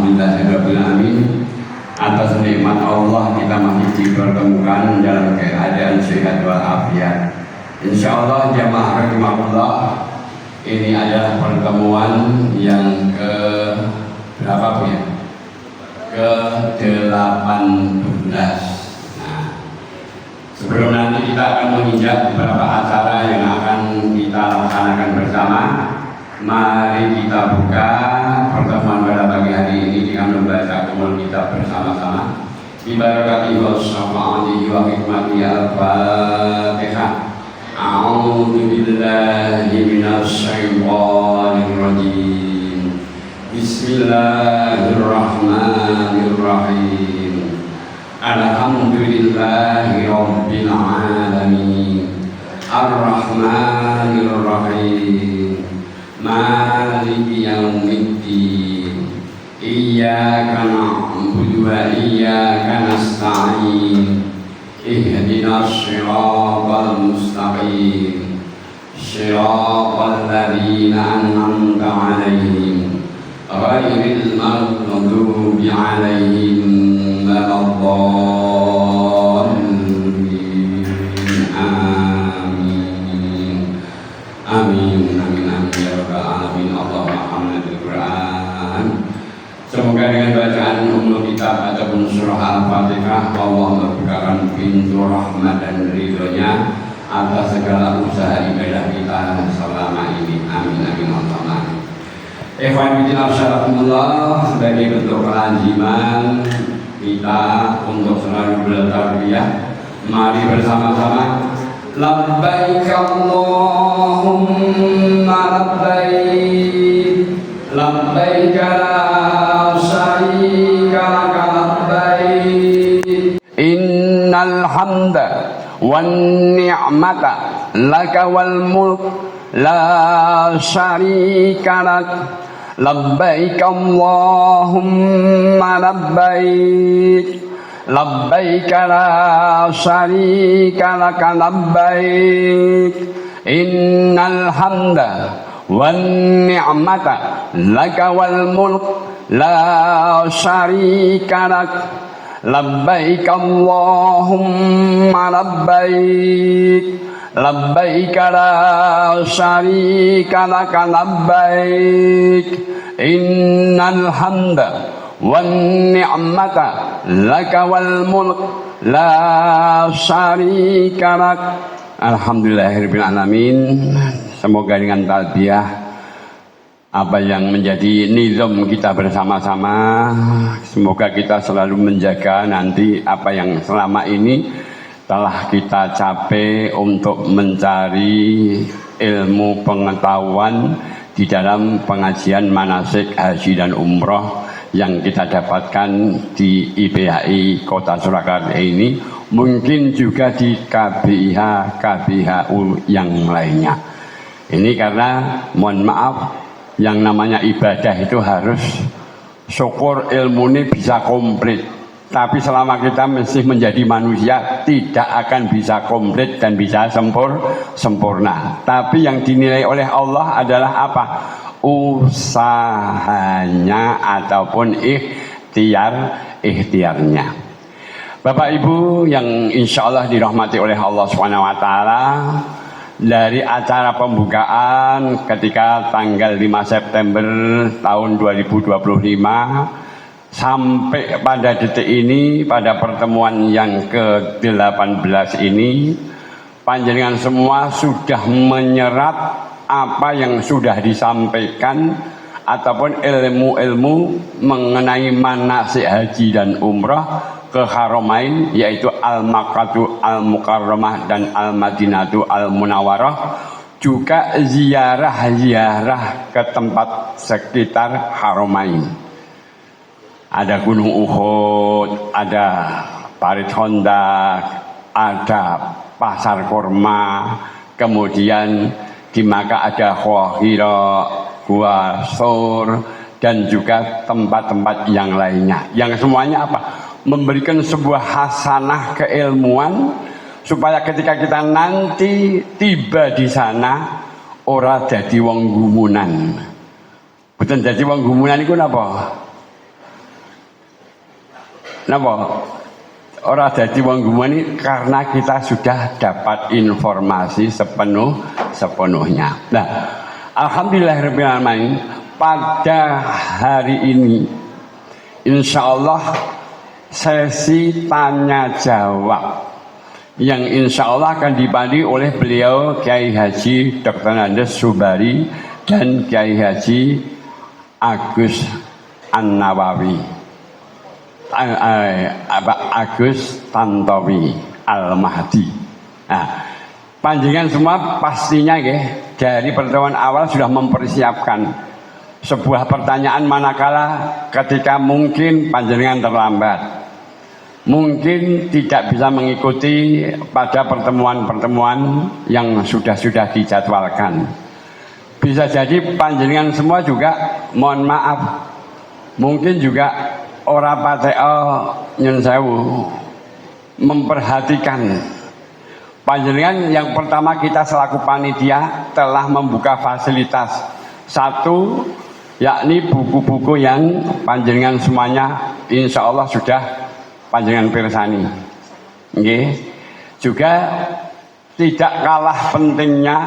Alhamdulillahirrahmanirrahim. Atas nikmat Allah kita masih dipertemukan dalam keadaan sehat walafiat. Insyaallah jamaah rahimahullah, ini adalah pertemuan yang ke berapa Bu ya? Ke-18. Nah, sebelum nanti kita akan menginjak beberapa acara yang akan kita laksanakan bersama, mari kita buka pertemuan pada pagi hari ini dengan membaca qul kita bersama-sama. Bibarakatihi wa syafa'atihi wa hikmatihi al-Fatihah. A'udzu billahi minasy syaithanir rajim. Bismillahirrahmanirrahim. Alhamdulillahi rabbil alamin. Ar-Rahmanir Rahim. Maliki yaumiddin. Iyyaka na'budu wa iyyaka nasta'in. Ihdinas siratal mustaqim. Siratal ladzina an'amta 'alaihim ghairil maghdubi 'alaihim waladdallin. Amin. Semoga dengan bacaan kitab ataupun surah Al-Fatihah Allah membukakan pintu rahmat dan ridhonya atas segala usaha ibadah kita selama ini. Amin amin Allahumma. Ikhwan fillah syarakumullah, sebagai bentuk kelaziman kita untuk selalu bertarbiyah, mari bersama-sama labbaik Allahumma labbaik labbaik la syarika laka labbaik innal hamda wan ni'mata laka wal mulk la syarika lak labbaik Allahumma labbaik labbaik la syarika laka labbaik innal hamda wan ni'mata laka wal mulk la syarika lak labbaik Allahumma labbaik labbaik la syarika laka labbaik innal hamda wan ni'mata laka wal mulk la syarika lak. Alhamdulillahirabbil alamin. Semoga dengan talbiyah apa yang menjadi nizam kita bersama-sama, semoga kita selalu menjaga nanti apa yang selama ini telah kita capai untuk mencari ilmu pengetahuan di dalam pengajian manasik haji dan umroh yang kita dapatkan di IPHI Kota Surakarta ini, mungkin juga di KBIH-KBHU yang lainnya. Ini karena mohon maaf, yang namanya ibadah itu harus syukur ilmu ini bisa komplit. Tapi selama kita masih menjadi manusia, tidak akan bisa komplit dan bisa sempurna. Tapi yang dinilai oleh Allah adalah apa? Usahanya ataupun ikhtiarnya. Bapak Ibu yang insya Allah dirahmati oleh Allah SWT, dari acara pembukaan ketika tanggal 5 September tahun 2025 sampai pada detik ini, pada pertemuan yang ke-18 ini, panjenengan semua sudah menyerap apa yang sudah disampaikan ataupun ilmu-ilmu mengenai manasik haji dan umrah ke Haramain, yaitu Al-Makkah Al-Mukarramah dan Al-Madinatu Al-Munawwarah, juga ziarah-ziarah ke tempat sekitar Haramain. Ada Gunung Uhud, ada Parit Honda, ada Pasar Kurma, kemudian di Makkah ada Gua Hira, Gua Sur, dan juga tempat-tempat yang lainnya. Yang semuanya apa? Memberikan sebuah hasanah keilmuan supaya ketika kita nanti tiba di sana ora dadi wong gumunan. Boten dadi wong gumunan iku napa? napa ora dadi wong gumani karena kita sudah dapat informasi sepenuhnya. Nah, alhamdulillahirabbil alamin pada hari ini insyaallah sesi tanya jawab yang insyaallah akan dipandu oleh beliau Kiai Haji Dr. Andes Subari dan Kiai Haji Agus An-Nawawi, Agus Tantowi Al-Mahdi. Nah, panjenengan semua pastinya dari pertemuan awal sudah mempersiapkan sebuah pertanyaan manakala ketika mungkin panjenengan terlambat, mungkin tidak bisa mengikuti pada pertemuan-pertemuan yang sudah dijadwalkan. Bisa jadi panjenengan semua juga mohon maaf, mungkin juga ora pateo nyun sewu memperhatikan. Panjenengan yang pertama kita selaku panitia telah membuka fasilitas satu, yakni buku-buku yang panjenengan semuanya insya Allah sudah panjenengan pirsani. Juga tidak kalah pentingnya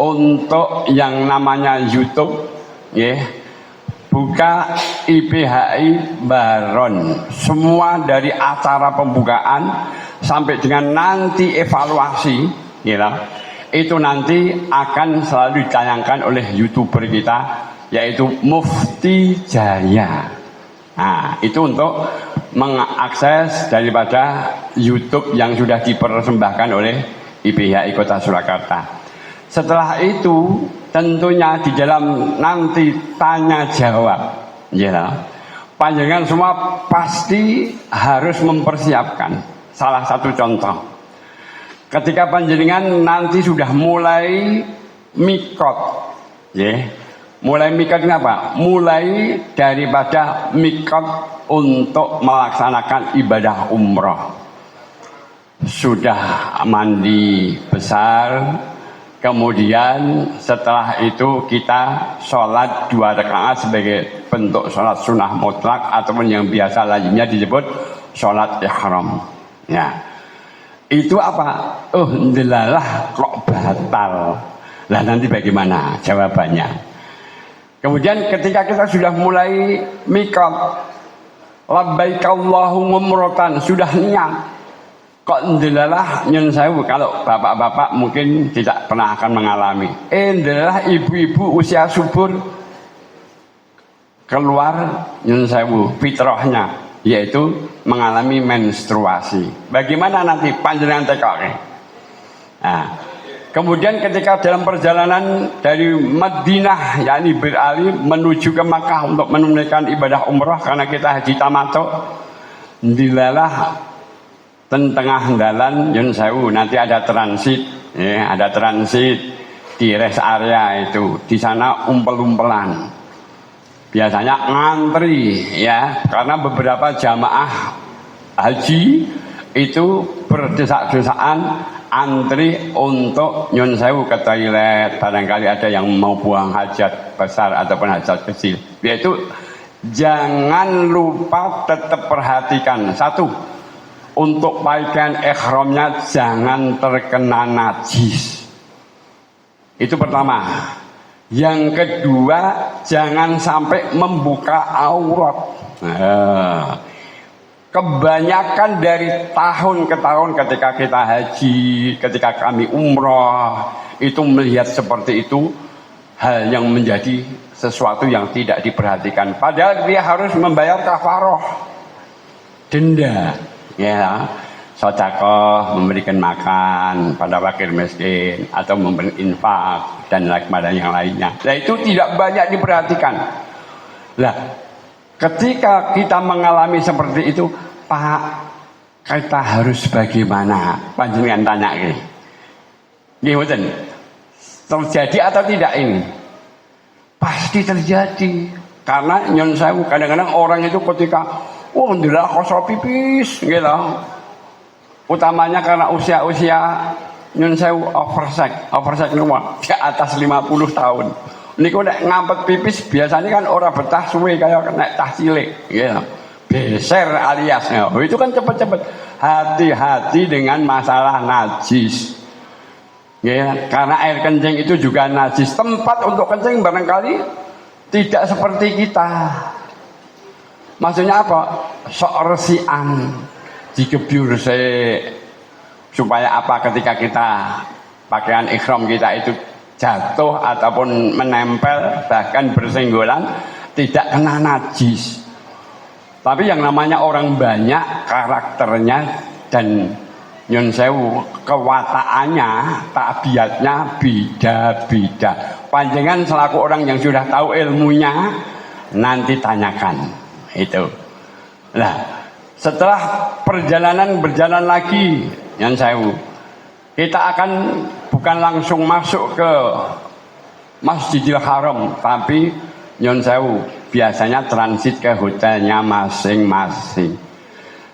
untuk yang namanya YouTube, buka IPHI Baron, semua dari acara pembukaan sampai dengan nanti evaluasi, itu nanti akan selalu ditayangkan oleh YouTuber kita, yaitu Mufti Jaya. Nah, itu untuk mengakses daripada YouTube yang sudah dipersembahkan oleh IPHI Kota Surakarta. Setelah itu tentunya di dalam nanti tanya jawab, panjenengan semua pasti harus mempersiapkan. Salah satu contoh, ketika panjenengan nanti sudah mulai mikot, mulai mikot apa? Mulai daripada mikot untuk melaksanakan ibadah umroh, sudah mandi besar. Kemudian setelah itu kita sholat 2 rakaat sebagai bentuk sholat sunnah mutlak ataupun yang biasa lazimnya disebut sholat ihram. Ya, itu apa? Ndelalah kok batal. Lah nanti bagaimana jawabannya? Kemudian ketika kita sudah mulai mikot, labbaik Allahumma umratan, sudah niat. Kok ndelalah nyun sewu, kalau bapak-bapak mungkin tidak pernah akan mengalami. Ndelalah ibu-ibu usia subur keluar nyun sewu fitrahnya, yaitu mengalami menstruasi. Bagaimana nanti panjenengan tekoke? Nah, kemudian ketika dalam perjalanan dari Madinah, yakni beralih menuju ke Makkah untuk menunaikan ibadah umrah karena kita haji tamattu, ndelalah tengah dalan nyun sewu nanti ada transit, ada transit di rest area itu. Di sana umpel-umpelan, biasanya ngantri karena beberapa jamaah haji itu berdesak-desakan antri untuk nyun sewu ke toilet, barangkali ada yang mau buang hajat besar ataupun hajat kecil. Yaitu jangan lupa tetap perhatikan satu, untuk pakaian ihramnya jangan terkena najis. Itu pertama. Yang kedua, jangan sampai membuka aurat. Kebanyakan dari tahun ke tahun ketika kita haji, ketika kami umroh, itu melihat seperti itu, hal yang menjadi sesuatu yang tidak diperhatikan. Padahal dia harus membayar kafaroh, denda. Sedekah, memberikan makan pada fakir miskin atau memberi infak dan yang lainnya. Nah, itu tidak banyak diperhatikan. Nah, ketika kita mengalami seperti itu, Pak, kita harus bagaimana? Panjenengan tanya ini. Terjadi atau tidak ini? Pasti terjadi. Karena nyun sewu kadang-kadang orang itu ketika ndelah kosok pipis, utamanya karena usia-usia nyun sewu oversex nomor di atas 50 tahun. Niku nek ngampet pipis biasanya kan ora betah suwe kaya nek tah cilik, beser alias itu kan cepet-cepet. Hati-hati dengan masalah najis. Ya, karena air kencing itu juga najis. Tempat untuk kencing barangkali tidak seperti kita. Maksudnya apa? Sok resian dikebyur supaya apa ketika kita pakaian ihram kita itu jatuh ataupun menempel bahkan bersenggolan tidak kena najis. Tapi yang namanya orang banyak karakternya dan nyun sewu kewataannya, tabiatnya beda-beda. Panjenengan selaku orang yang sudah tahu ilmunya nanti tanyakan itu. Nah, setelah perjalanan berjalan lagi nyun sewu, kita akan bukan langsung masuk ke Masjidil Haram, tapi nyun sewu biasanya transit ke hotelnya masing-masing.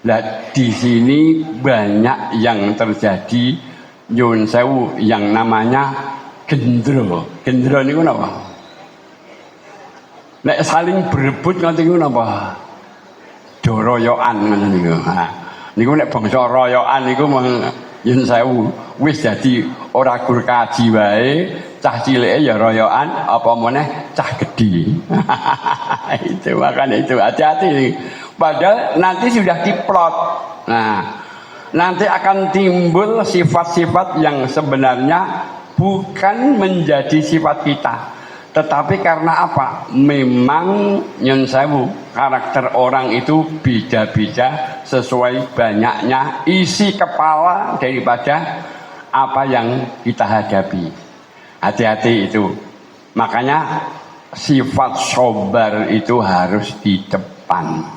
Nah, di sini banyak yang terjadi nyun sewu yang namanya gendro. Gendro niku napa? Nek saling berebut ngoten niku napa? Doroyokan ngoten niku. Nah, niku nek bangsa royokan niku nyun sewu wis dadi ora gur kaji wae, cah cilike ya royokan, apa meneh cah gedhi. Itu makanya itu hati-hati. Padahal nanti sudah diplot. Nah, nanti akan timbul sifat-sifat yang sebenarnya bukan menjadi sifat kita. Tetapi karena apa? Memang nyun sewu karakter orang itu beda-beda sesuai banyaknya isi kepala daripada apa yang kita hadapi. Hati-hati itu. Makanya sifat sabar itu harus di depan.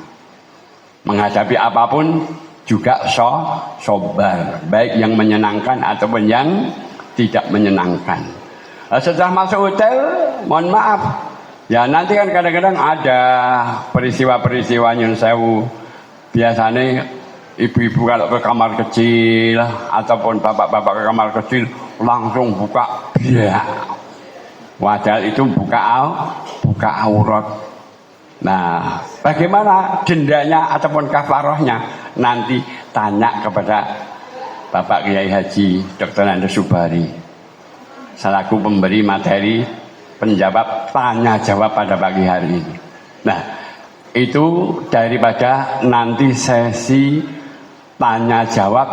Menghadapi apapun juga sabar, baik yang menyenangkan ataupun yang tidak menyenangkan. Setelah masuk hotel, mohon maaf, ya nanti kan kadang-kadang ada peristiwa-peristiwa nyun sewu. Biasanya ibu-ibu kalau ke kamar kecil ataupun bapak-bapak ke kamar kecil langsung buka biak. Padahal itu buka aurat. Nah, bagaimana dendanya ataupun kafarohnya? Nanti tanya kepada Bapak Kiai Haji Dr. Nando Subari selaku pemberi materi penjawab tanya jawab pada pagi hari ini. Nah, itu daripada nanti sesi tanya jawab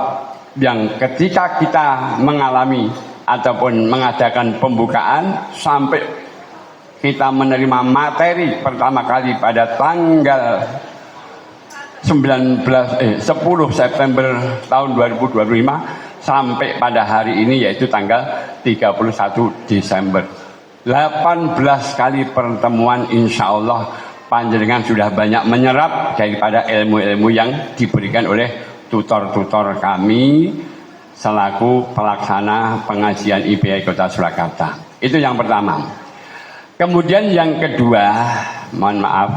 yang ketika kita mengalami ataupun mengadakan pembukaan sampai kita menerima materi pertama kali pada tanggal 10 September tahun 2025 sampai pada hari ini yaitu tanggal 31 Desember. 18 kali pertemuan, insya Allah panjenengan sudah banyak menyerap daripada ilmu-ilmu yang diberikan oleh tutor-tutor kami selaku pelaksana pengajian IPI Kota Surakarta. Itu yang pertama. Kemudian yang kedua, mohon maaf,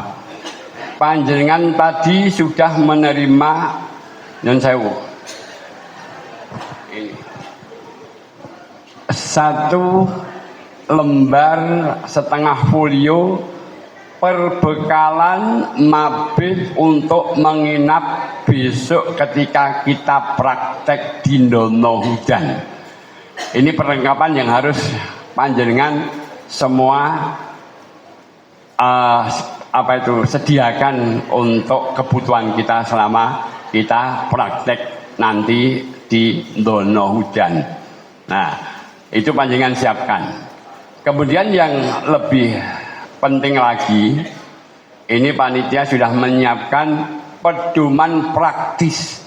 panjenengan tadi sudah menerima nyun sewu satu lembar setengah folio perbekalan mabit untuk menginap besok ketika kita praktek di Ndono Hujan. Ini perlengkapan yang harus panjenengan semua sediakan untuk kebutuhan kita selama kita praktek nanti di Ndono Hujan. Nah, itu panjenengan siapkan. Kemudian yang lebih penting lagi, ini panitia sudah menyiapkan pedoman praktis.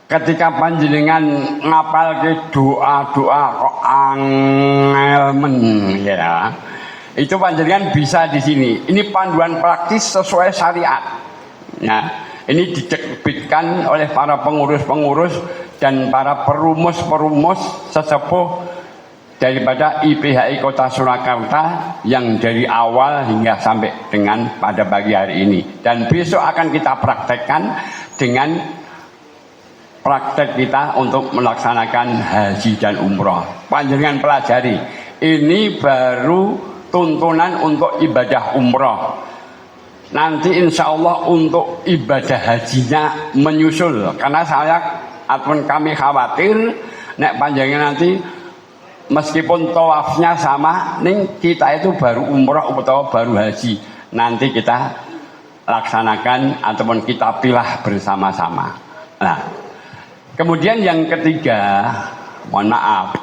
Ketika panjenengan ngapal ke doa-doa kok angel men ya. Itu panjenengan bisa di sini. Ini panduan praktis sesuai syariat. Ya, ini diterbitkan oleh para pengurus-pengurus dan para perumus-perumus sesepuh daripada IPHI Kota Surakarta yang dari awal hingga sampai dengan pada pagi hari ini. Dan besok akan kita praktekkan dengan praktek kita untuk melaksanakan haji dan umroh. Panjenengan pelajari, ini baru tuntunan untuk ibadah umroh. nanti insya Allah untuk ibadah hajinya menyusul, karena saya ataupun kami khawatir nek panjangnya nanti meskipun tawafnya sama ning kita itu baru umrah atau baru haji, nanti kita laksanakan ataupun kita pilah bersama-sama. Nah, kemudian yang ketiga, mohon maaf,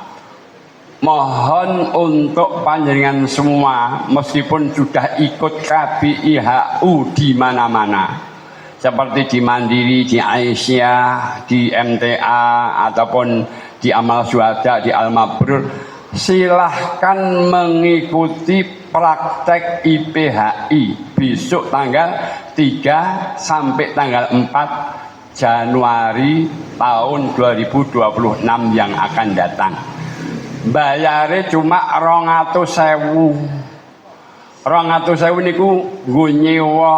mohon untuk panjenengan semua meskipun sudah ikut KBIHU di mana-mana seperti di Mandiri, di Aisyah, di MTA ataupun di Amal Syuhada, di Al Mabrur, silahkan mengikuti praktek IPHI besok tanggal 3 sampai tanggal 4 Januari tahun 2026 yang akan datang. Bayare cuma 200.000 niku nggo nyewa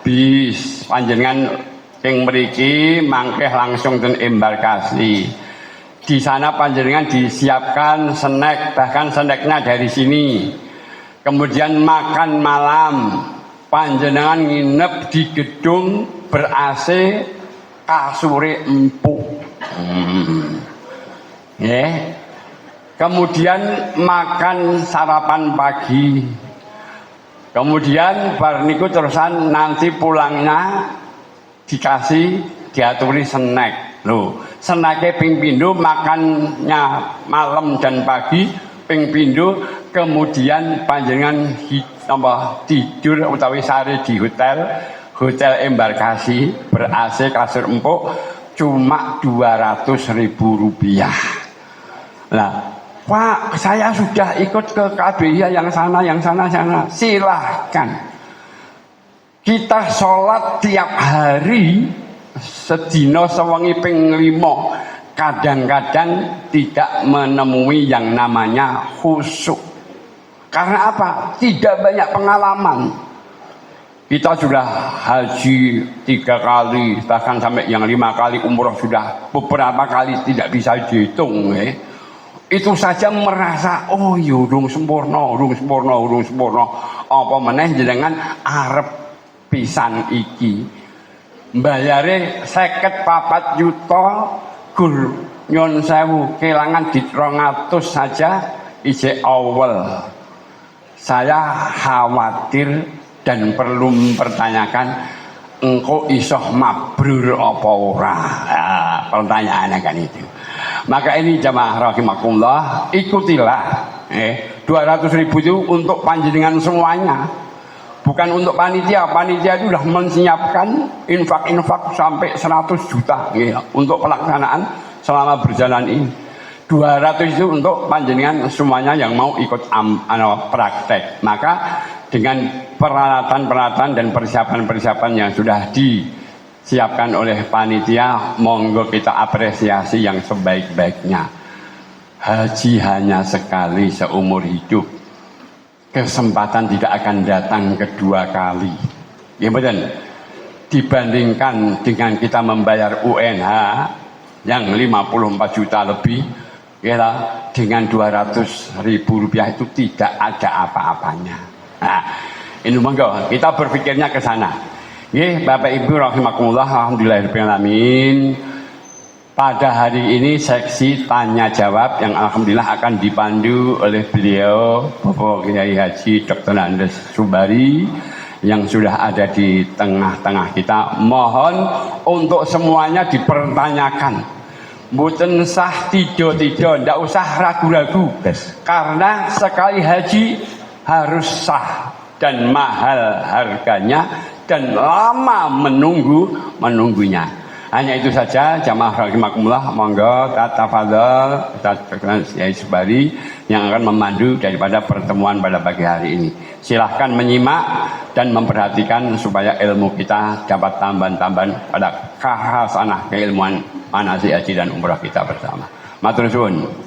bis panjenengan sing mriki mangkeh langsung ten embarkasi. Di sana panjenengan disiapkan snack, bahkan snacknya dari sini. Kemudian makan malam panjenengan nginep di gedung ber-AC, kasure empuk. Kemudian makan sarapan pagi. Kemudian bar niku terusan nanti pulangnya dikasih diaturi snack. Loh, snacknya ping pindho, makannya malam dan pagi ping pindho, kemudian panjenengan tidur utawi sare di hotel embarkasi ber-AC kasur empuk cuma 200.000 rupiah. Nah, Pak, saya sudah ikut ke KBIH yang sana. Silahkan. Kita sholat tiap hari sedina sewengi ping 5. Kadang-kadang tidak menemui yang namanya khusyuk. Karena apa? Tidak banyak pengalaman. Kita sudah haji 3 kali, bahkan sampai yang 5 kali, umroh sudah beberapa kali tidak bisa dihitung. Itu saja merasa oh iya urung sempurna. Apa meneh jenengan arep pisan iki. Mbayare 54 juta gur nyon sewu kelangan di 200 saja ije awal. Saya khawatir dan perlu mempertanyakan engkau isoh mabrur apa ora. Nah, pertanyaannya kan itu. Maka ini jamaah rahimakumullah, ikutilah 200.000 itu untuk panjenengan semuanya, bukan untuk panitia. Panitia itu sudah menyiapkan infak sampai 100 juta untuk pelaksanaan selama berjalan ini. 200 itu untuk panjenengan semuanya yang mau ikut praktek. Maka dengan peralatan dan persiapan yang sudah disiapkan oleh panitia, monggo kita apresiasi yang sebaik-baiknya. Haji hanya sekali seumur hidup, kesempatan tidak akan datang kedua kali. Ya betul. Dibandingkan dengan kita membayar UNH yang 54 juta lebih, ya, dengan 200.000 rupiah itu tidak ada apa-apanya. Nah, ini monggo kita berpikirnya ke sana. Bapak Ibu rahimakumullah, alhamdulillahirrahmanirrahim. Pada hari ini seksi tanya jawab yang alhamdulillah akan dipandu oleh beliau Bapak Kiai Haji Dr. Andes Subari yang sudah ada di tengah-tengah kita. Mohon untuk semuanya dipertanyakan. Mboten sah tidak, ndak usah ragu-ragu. Karena sekali haji harus sah dan mahal harganya dan lama menunggunya. Hanya itu saja jamaah rahimakumullah, monggo tafadhol Ustaz Kiai Subari yang akan memandu daripada pertemuan pada pagi hari ini. Silahkan menyimak dan memperhatikan supaya ilmu kita dapat tambahan-tambahan pada khasanah keilmuan manasik haji dan umrah kita bersama. Matur suwun.